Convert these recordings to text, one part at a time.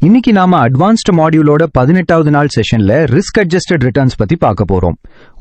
இன்னைக்கு நாம அட்வான்ஸ்ட் மாடியூலோட 18வது நாள் செஷன்ல ரிஸ்க் அட்ஜஸ்டட் ரிட்டர்ன்ஸ் பத்தி பார்க்க போறோம்.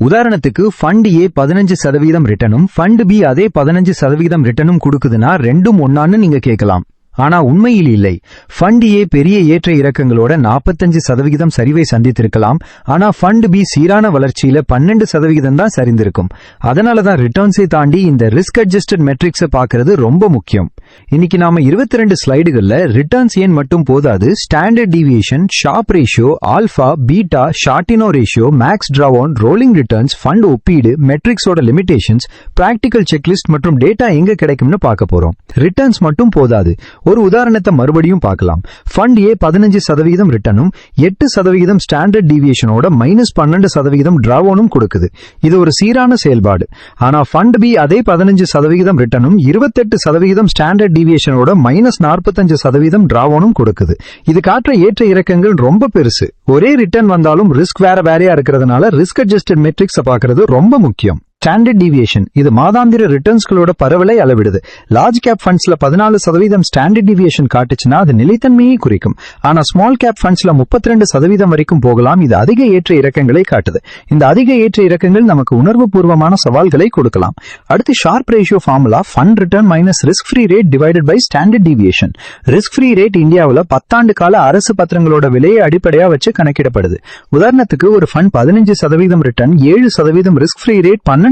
உதாரணத்துக்கு ஃபண்ட் ஏ 15% ரிட்டர்னும் ஃபண்ட் பி அதே 15% ரிட்டர்னும் கொடுக்குதுன்னா ரெண்டும் ஒன்னான்னு நீங்க கேட்கலாம். ஆனா உண்மையில் இல்லை. ஃபண்ட் ஏ பெரிய ஏற்ற இறக்கங்களோட 45% சரிவை சந்தித்திருக்கலாம். ஆனா ஃபண்ட் பி சீரான வளர்ச்சியில 12% தான் சரிந்திருக்கும். அதனாலதான் ரிட்டர்ன்ஸை தாண்டி இந்த ரிஸ்க் அட்ஜஸ்டட் மெட்ரிக்ஸை பார்க்கறது ரொம்ப முக்கியம். இன்னைக்கு நாம 22 ஸ்லைடுகள்ல ரிட்டர்ன்ஸ் ஏன் மட்டும் போதாது, standard deviation, Sharpe ratio, alpha, beta, Sortino ratio, max drawdown, rolling returns, fund ஒப்பீடு, மெட்ரிக்ஸோட லிமிடேஷன்ஸ், பிராக்டிகல் செக்லிஸ்ட் மற்றும் டேட்டா எங்க கிடைக்கும்னு பார்க்க போறோம். ரிட்டர்ன்ஸ் மட்டும் போதாது. ஒரு உதாரணத்தை மறுபடியும் பார்க்கலாம். ஃபண்ட் ஏ 15% ரிட்டர்னும் 8% ஸ்டாண்டர்ட் டீவியேஷனோட -12% டிராவனும் கொடுக்குது. இது ஒரு சீரான செயல்பாடு. ஆனா ஃபண்ட் பி அதே 15% ரிட்டர்னும் 28% ஸ்டாண்டர்ட் டீவியேஷனோட -45% டிராவனும் கொடுக்குது. இது காட்டுற ஏற்ற இறக்கங்கள் ரொம்ப பெருசு. ஒரே ரிட்டர்ன் வந்தாலும் ரிஸ்க் வேறையா இருக்கிறதுனால ரிஸ்க் அட்ஜஸ்டட் மெட்ரிக்ஸை பார்க்கறது ரொம்ப முக்கியம். ஸ்டாண்டர்ட் டீவியேஷன் இது மாதாந்திர ரிட்டர்ன்ஸ்களோட பரவலை அளவிடுது. லார்ஜ் கேப் ஃபண்ட்ஸ்ல 14% ஸ்டாண்டர்ட் டீவியேஷன் காட்டுச்சுன்னா அது நிலைத்தன்மையை குறிக்கும். ஆனா ஸ்மால் கேப் ஃபண்ட்ஸ்ல 32% வரைக்கும் போகலாம். இது அதிக ஏற்ற இறக்கங்களை காட்டுது. இந்த அதிக ஏற்ற இறக்கங்கள் நமக்கு உணர்வு பூர்வமான சவால்களை கொடுக்கலாம். அடுத்து Sharpe ratio formula fund return minus risk free rate divided by standard deviation. Risk free rate இந்தியாவில் 10 ஆண்டு கால அரசு பத்திரங்களோட விலையை அடிப்படையா வச்சு கணக்கிடப்படுது. உதாரணத்துக்கு ஒரு fund 15% return, 7% risk free rate, 12%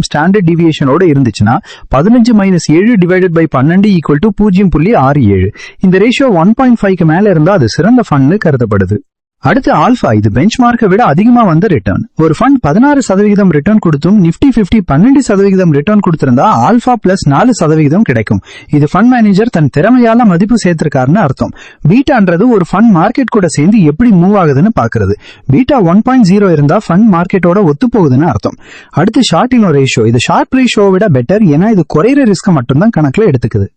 standard டீவியேஷனோட இருந்துச்சுன்னா 15 - 7 டிவைடட் பை 12 = 0.67. இந்த ரேஷியோ 1.5க்கு மேல இருந்தா அது சிறந்த ஃபண்ட்னு கருதப்படுது. அடுத்து ஆல்பா, இது பெஞ்ச் மார்க்கை விட அதிகமா வந்த ரிட்டர்ன். ஒரு ஃபண்ட் 16% ரிட்டர்ன் கொடுத்தும் நிப்டி 50 12% ரிட்டர்ன் கொடுத்திருந்தா ஆல்பா பிளஸ் 4% கிடைக்கும். இது ஃபண்ட் மேனேஜர் தன் திறமையால மதிப்பு சேர்த்திருக்காருன்னு அர்த்தம். பீட்டான்றது ஒரு ஃபண்ட் மார்க்கெட் கூட சேர்ந்து எப்படி மூவ் ஆகுதுன்னு பாக்குறது. பீட்டா 1.0 இருந்தா ஃபண்ட் மார்க்கெட்டோட ஒத்து போகுதுன்னு அர்த்தம். அடுத்து ஷார்டினோ ரேஷியோ, இது ஷார்ப் ரேஷியோவை விட பெட்டர். ஏன்னா இது குறையிற ரிஸ்க் மட்டும்தான் கணக்குல எடுத்துக்குது.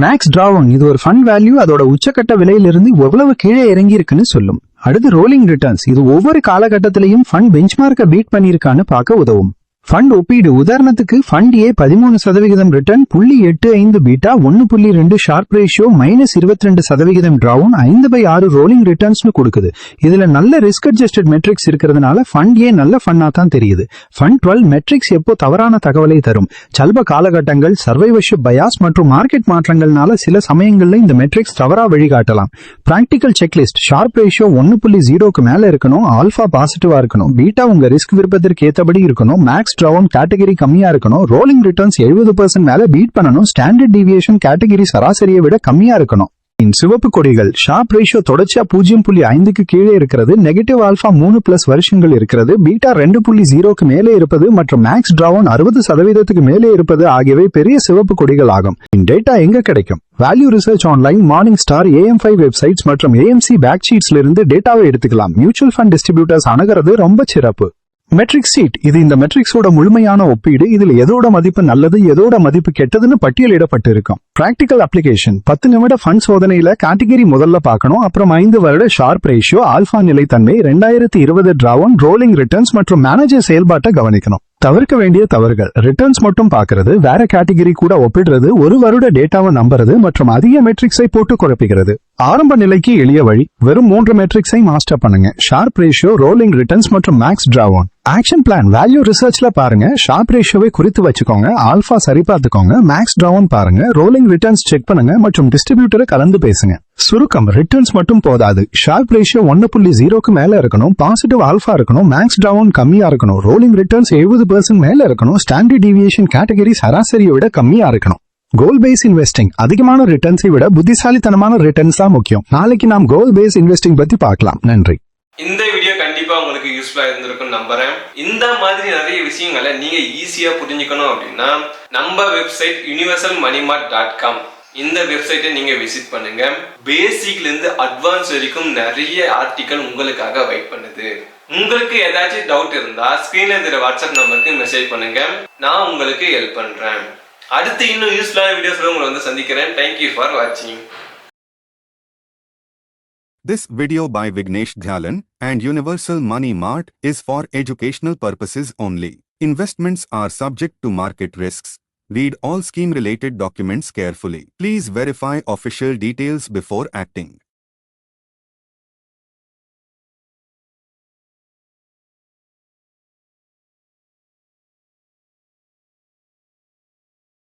மேக்ஸ் டிராவன், இது ஒரு ஃபண்ட் வேல்யூ அதோட உச்சக்கட்ட விலையிலிருந்து எவ்வளவு கீழே இறங்கி இருக்குன்னு சொல்லும். அடுத்து ரோலிங் ரிட்டர்ன்ஸ், இது ஒவ்வொரு காலகட்டத்திலையும் ஃபண்ட் பெஞ்ச்மார்க்கை பீட் பண்ணியிருக்கான்னு பார்க்க உதவும். ஃபண்ட் ஒப்பீடு, உதாரணத்துக்கு fund A 13% return, 0.85 beta, 1.2 Sharpe ratio, -22% drawdown, 5/6 rolling ரிட்டர்ன்ஸ்னு கொடுக்குது. இதுல நல்ல ரிஸ்க் அட்ஜஸ்டட் மெட்ரிக்ஸ் இருக்கிறதுனால ஃபண்ட் ஏ நல்ல ஃபண்டா தான் தெரியுது. ஃபண்ட் 12 மெட்ரிக்ஸ் எப்போ தவறான தகவலை தரும். சல்ப காலகட்டங்கள், சர்வைவர்ஷிப் பயாஸ் மற்றும் மார்க்கெட் மாற்றங்கள்னால சில சமயங்கள்ல இந்த மெட்ரிக்ஸ் தவறா வழிகாட்டலாம். பிராக்டிகல் செக்லிஸ்ட், ஷார்ப் ரேஷியோ 1.0க்கு மேல இருக்கணும், ஆல்பா பாசிட்டிவா இருக்கணும், பீட்டா உங்க ரிஸ்க் விருப்பத்திற்கு ஏற்றபடி இருக்கணும், மேக்ஸ் டிராவன் கேட்டகரி கம்மியா இருக்கணும், ரோலிங் ரிட்டர்ன்ஸ் 70% மேல பீட் பண்ணணும், ஸ்டாண்டர்ட் டீவியேஷன் கேட்டகரி சராசரியை விட கம்மியா இருக்கணும். சிவப்பு கொடிகள், ஷார்ப் ரேஷியோ தொடர்ச்சியா 0.5க்கு கீழே இருக்கிறது, நெகட்டிவ் ஆல்பா 3+ வருஷங்கள் இருக்கிறது, பீட்டா 2.0க்கு மேலே இருப்பது மற்றும் மேக்ஸ் டிராவன் 60%க்கு மேலே இருப்பது ஆகியவை பெரிய சிவப்பு கொடிகள் ஆகும். இந்த டேட்டா எங்க கிடைக்கும்? Value research online, morning star, AM5 websites மற்றும் AMC பேக் ஷீட்ஸ்ல இருந்து டேட்டாவை எடுத்துக்கலாம். மியூச்சுவல் ஃபண்ட் டிஸ்ட்ரிபியூட்டர்ஸ் அணுகிறது ரொம்ப சிறப்பு. மெட்ரிக் சீட், இது இந்த மெட்ரிக்ஸோட முழுமையான ஒப்பீடு. இதுல எதோட மதிப்பு நல்லது, எதோட மதிப்பு கெட்டதுன்னு பட்டியலிடப்பட்டு இருக்கும். பிராக்டிகல் அப்ளிகேஷன், 10 நிமிட ஃபண்ட் சோதனையில கேட்டகரி முதல்ல பார்க்கணும். அப்புறம் 5 வருட ஷார்ப் ரேஷியோ, ஆல்பா நிலைத்தன்மை, 2020 டிராவன், ரோலிங் ரிட்டர்ன்ஸ் மற்றும் மேனேஜர் செயல்பாட்டை கவனிக்கணும். தவிர்க்க வேண்டிய தவறுகள்: ரிட்டர்ன்ஸ் மட்டும் பார்க்கறது, வேற கேட்டகரி கூட ஒப்பிடுறது, ஒரு வருட டேட்டாவை நம்புறது மற்றும் அதிக மெட்ரிக்ஸை போட்டு குழப்பிக்கிறது. ஆரம்ப நிலைக்கு எளிய வழி: வெறும் 3 மெட்ரிக்ஸை மாஸ்டர் பண்ணுங்க. ஷார்ப் ரேஷியோ, ரோலிங் ரிட்டர்ன்ஸ் மற்றும் maths drawn. Action plan: value ரிசர்ச்ல பாருங்க, ஷார்ப் ரேஷியோவை குறித்து வச்சுக்கோங்க, ஆல்பா சரி பார்த்துக்கோங்க, மேக்ஸ் டிராவன் பாருங்க, ரோலிங் ரிட்டர்ன்ஸ் செக் பண்ணுங்க மற்றும் டிஸ்ட்ரிபியூட்டரை கலந்து பேசுங்க. சுருக்கம்: ரிட்டர்ன்ஸ் மட்டும் போதாது, ஷார்ப் ரேஷியோ 1.0க்கு மேல இருக்கணும், பாசிட்டிவ் ஆல்பா இருக்கணும், மேக்ஸ் டிராவன் கம்மியா இருக்கணும், ரோலிங் ரிட்டர்ன்ஸ் 70% மேல இருக்கணும், ஸ்டாண்டர்ட் டீவியேஷன் கேட்டகரி சராசரியை விட கம்மியா இருக்கணும். கோல் பேஸ் இன்வெஸ்டிங், அதிகமான ரிட்டர்ன்ஸை விட புத்திசாலித்தனமான ரிட்டர்ன்ஸ் தான் முக்கியம். நாளைக்கு நாம் கோல் பேஸ் இன்வெஸ்டிங் பத்தி பார்க்கலாம். நன்றி. இந்த வீடியோ கண்டிப்பா உங்களுக்கு யூஸ்ஃபுல்லா இருந்திருக்கும் நம்புறேன். இந்த மாதிரி நிறைய விஷயங்களை நீங்க ஈஸியா புரிஞ்சுக்கணும் அப்படின்னா நம்ம வெப்சைட் universalmoneymart.com, இந்த வெப்சைட்டை நீங்க விசிட் பண்ணுங்க. பேசிக்ல இருந்து அட்வான்ஸ் வரைக்கும் நிறைய ஆர்டிக்கல் உங்களுக்காக வெயிட் பண்ணுது. உங்களுக்கு ஏதாச்சும் டவுட் இருந்தா ஸ்கிரீன்ல இருக்கிற வாட்ஸ்அப் நம்பருக்கு மெசேஜ் பண்ணுங்க, நான் உங்களுக்கு ஹெல்ப் பண்றேன். அடுத்து இன்னும் யூஸ்ஃபுல்லான வீடியோஸ்ல உங்களை வந்து சந்திக்கிறேன். தேங்க்யூ ஃபார் வாட்சிங். This video by Vignesh Dhyalan and Universal Money Mart is for educational purposes only. Investments are subject to market risks. Read all scheme-related documents carefully. Please verify official details before acting.